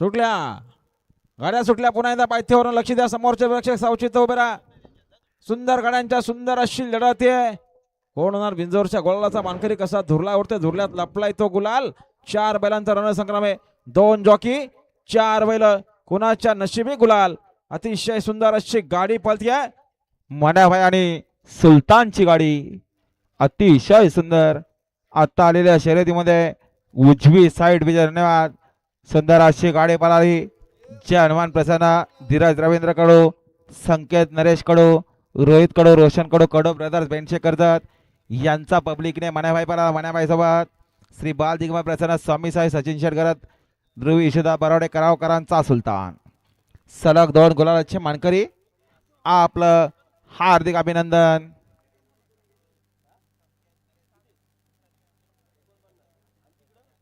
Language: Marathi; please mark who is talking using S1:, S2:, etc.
S1: सुटल्या गाड्या सुटल्या. पुन्हा एकदा पायथ्यावरून लक्ष द्या. समोरचे प्रेक्षक सावचित उभे राहा. सुंदर गाड्यांच्या सुंदर अशी लढत आहे. कोण होणार बिंजोरच्या गोलाचा मानकरी? कसा धुरला उडते, धुरल्यात लपलाय तो गुलाल. 4 बैलांचा रणसंग्राम आहे. 2 जॉकी 4 बैल, कुणाच्या नशिबी गुलाल. अतिशय सुंदर अशी गाडी पळतीये.
S2: मनाभाई आणि सुलतानची गाडी अतिशय सुंदर. आता आलेल्या शर्यतीमध्ये उजवी साईड विजय. धन्यवाद. सुंदर अशी गाडी पळाली. जय हनुमान प्रसन्न, धीरज रवींद्र कडू, संकेत नरेश कडू, रोहित कडू, रोशन कडू, कडू ब्रदर्स बेंचे करतात यांचा पब्लिकने मनाभाई पळाला. मनाभाई सोबत श्री बाल दिग्मा प्रसन्न, स्वामी साई सचिन शेटकरत, ध्रुवी यशोदा बरावडे करावकरांचा सुलतान. सलग 2 गुलालाचे मानकरी. आपलं हार्दिक अभिनंदन.